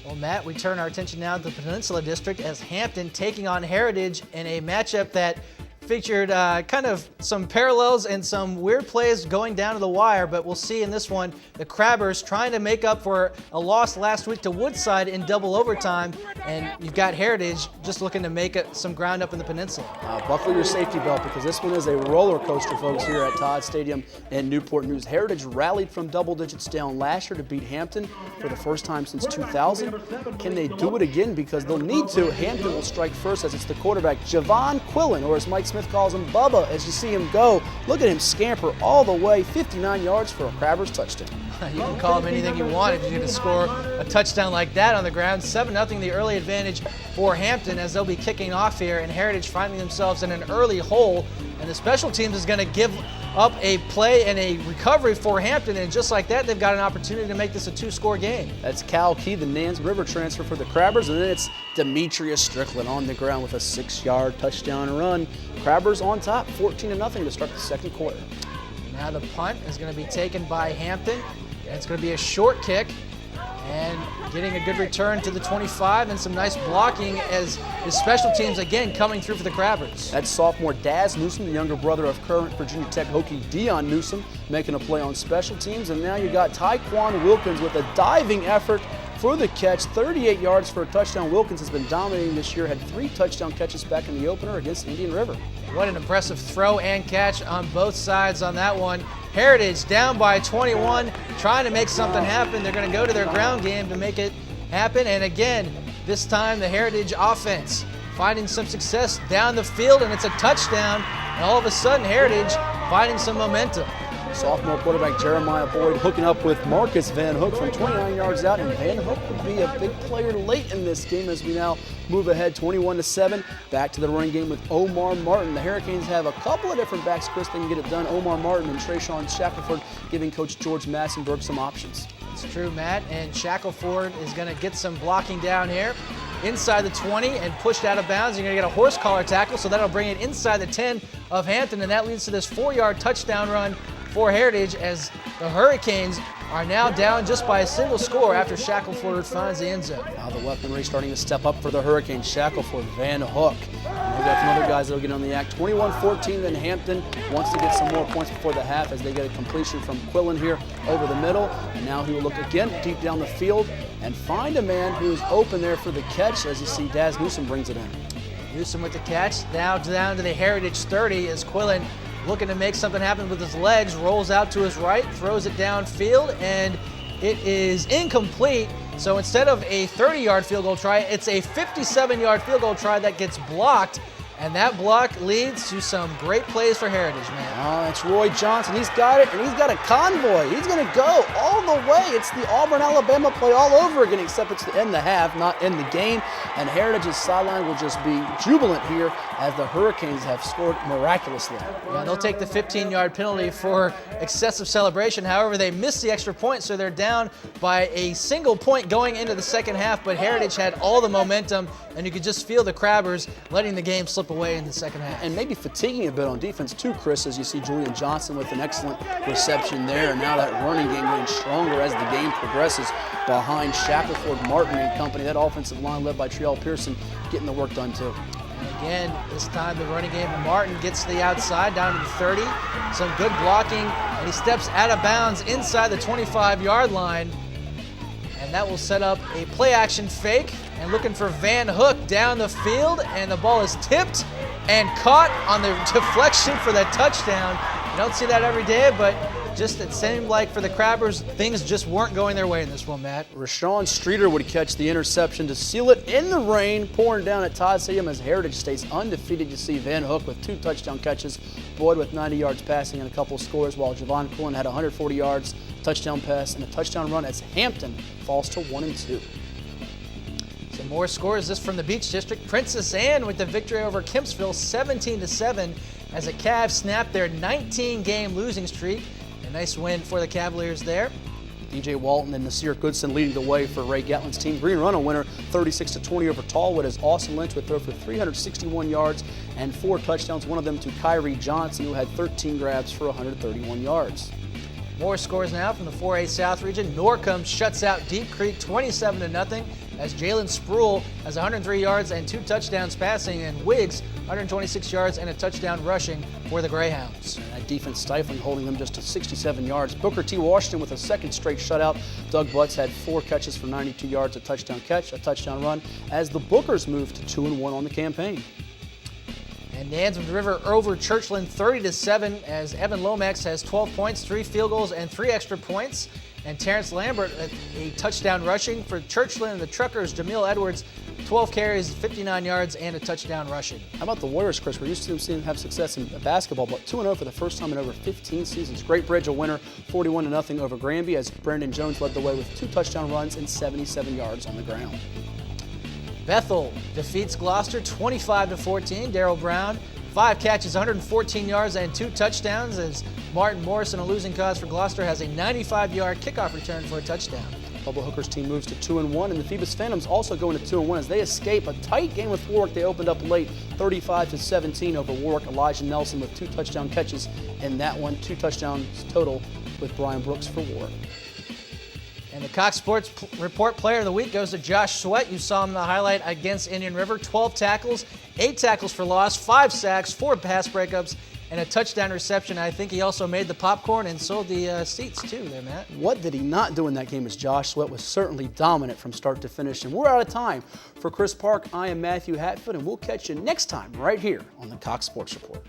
Well, Matt, we turn our attention now to the Peninsula District as Hampton taking on Heritage in a matchup that featured kind of some parallels and some weird plays going down to the wire, but we'll see in this one the Crabbers trying to make up for a loss last week to Woodside in double overtime, and you've got Heritage just looking to make some ground up in the Peninsula. Buckle your safety belt because this one is a roller coaster, folks, here at Todd Stadium in Newport News. Heritage rallied from double digits down last year to beat Hampton for the first time since 2000. Can they do it again? Because they'll need to. Hampton will strike first as it's the quarterback, Javon Quillen, or as Mike Smith calls him, Bubba, as you see him go. Look at him scamper all the way, 59 yards for a Crabbers touchdown. You can call him anything you want if you're going to score a touchdown like that on the ground. 7-0 the early advantage for Hampton as they'll be kicking off here, and Heritage finding themselves in an early hole. And the special teams is going to give up a play and a recovery for Hampton, and just like that, they've got an opportunity to make this a 2-score game. That's Cal Key, the Nans River transfer for the Crabbers, and then it's Demetrius Strickland on the ground with a 6-yard touchdown run. Crabbers on top, 14-0 to start the second quarter. Now the punt is going to be taken by Hampton, and it's going to be a short kick, and getting a good return to the 25 and some nice blocking as his special teams again coming through for the Crabbers. That's sophomore Daz Newsom, the younger brother of current Virginia Tech Hokie Dion Newsom, making a play on special teams. And now you got Tyquan Wilkins with a diving effort for the catch, 38 yards for a touchdown. Wilkins has been dominating this year, had 3 touchdown catches back in the opener against Indian River. What an impressive throw and catch on both sides on that one. Heritage down by 21, trying to make something happen. They're going to go to their ground game to make it happen. And again, this time the Heritage offense finding some success down the field, and it's a touchdown. And all of a sudden, Heritage finding some momentum. Sophomore quarterback Jeremiah Boyd hooking up with Marcus Van Hook from 29 yards out, and Van Hook would be a big player late in this game as we now move ahead 21-7. Back to the running game with Omar Martin. The Hurricanes have a couple of different backs, Chris, that can get it done. Omar Martin and Trayshawn Shackelford giving Coach George Massenberg some options. It's true, Matt, and Shackelford is going to get some blocking down here inside the 20 and pushed out of bounds. You're going to get a horse collar tackle, so that'll bring it inside the 10 of Hampton, and that leads to this 4-yard touchdown run for Heritage as the Hurricanes are now down just by a single score after Shackelford finds the end zone. Now the weaponry starting to step up for the Hurricanes. Shackelford, Van Hook. And we've got some other guys that will get on the act. 21-14, then Hampton wants to get some more points before the half as they get a completion from Quillen here over the middle. And now he will look again deep down the field and find a man who is open there for the catch as you see Daz Newsom brings it in. Newsom with the catch, now down to the Heritage 30 as Quillen looking to make something happen with his legs, rolls out to his right, throws it downfield, and it is incomplete. So instead of a 30-yard field goal try, it's a 57-yard field goal try that gets blocked, and that block leads to some great plays for Heritage, man. Oh, that's Roy Johnson. He's got it, and he's got a convoy. He's going to go all the way. It's the Auburn-Alabama play all over again, except it's to end the half, not end the game. And Heritage's sideline will just be jubilant here as the Hurricanes have scored miraculously. Yeah, they'll take the 15-yard penalty for excessive celebration. However, they missed the extra point, so they're down by a single point going into the second half, but Heritage had all the momentum, and you could just feel the Crabbers letting the game slip away in the second half. And maybe fatiguing a bit on defense too, Chris, as you see Julian Johnson with an excellent reception there. And now that running game getting stronger as the game progresses behind Shackelford, Martin and company. That offensive line led by Triell Pearson getting the work done too. And again, this time the running game, Martin gets to the outside down to the 30. Some good blocking, and he steps out of bounds inside the 25-yard line. And that will set up a play-action fake. And looking for Van Hook down the field, and the ball is tipped and caught on the deflection for that touchdown. You don't see that every day, but just it seemed like for the Crabbers, things just weren't going their way in this one, Matt. Rashawn Streeter would catch the interception to seal it in the rain, pouring down at Todd Stadium as Heritage stays undefeated. You see Van Hook with 2 touchdown catches, Boyd with 90 yards passing and a couple of scores, while Javon Quillen had 140 yards, touchdown pass, and a touchdown run as Hampton falls to 1-2. Some more scores, this from the Beach District. Princess Anne with the victory over Kempsville, 17-7, as the Cavs snapped their 19-game losing streak. A nice win for the Cavaliers there. DJ Walton and Nasir Goodson leading the way for Ray Gatlin's team. Green Run a winner, 36-20 over Tallwood, as Austin Lynch would throw for 361 yards and 4 touchdowns, one of them to Kyrie Johnson, who had 13 grabs for 131 yards. More scores now from the 4A South region. Norcom shuts out Deep Creek 27-0 as Jalen Sproul has 103 yards and 2 touchdowns passing, and Wiggs 126 yards and a touchdown rushing for the Greyhounds. And that defense stifling, holding them just to 67 yards. Booker T. Washington with a second straight shutout. Doug Butts had 4 catches for 92 yards, a touchdown catch, a touchdown run, as the Bookers moved to 2-1 on the campaign. And Nansemond River over Churchland 30-7 as Evan Lomax has 12 points, 3 field goals, and 3 extra points. And Terrence Lambert a touchdown rushing for Churchland. And the Truckers, Jamil Edwards, 12 carries, 59 yards, and a touchdown rushing. How about the Warriors, Chris? We're used to seeing them have success in basketball, but 2-0 for the first time in over 15 seasons. Great Bridge a winner, 41-0 over Granby, as Brandon Jones led the way with 2 touchdown runs and 77 yards on the ground. Bethel defeats Gloucester 25-14. Darrell Brown, 5 catches, 114 yards, and 2 touchdowns, as Martin Morrison, a losing cause for Gloucester, has a 95-yard kickoff return for a touchdown. Bubba Hooker's team moves to 2-1, and the Phoebus Phantoms also go into 2-1 as they escape a tight game with Warwick. They opened up late, 35-17 over Warwick. Elijah Nelson with 2 touchdown catches in that one, 2 touchdowns total with Brian Brooks for Warwick. And the Cox Sports Report Player of the Week goes to Josh Sweat. You saw him in the highlight against Indian River. 12 tackles, 8 tackles for loss, 5 sacks, 4 pass breakups, and a touchdown reception. I think he also made the popcorn and sold the seats too there, Matt. What did he not do in that game as Josh Sweat was certainly dominant from start to finish. And we're out of time. For Chris Park, I am Matthew Hatfield, and we'll catch you next time right here on the Cox Sports Report.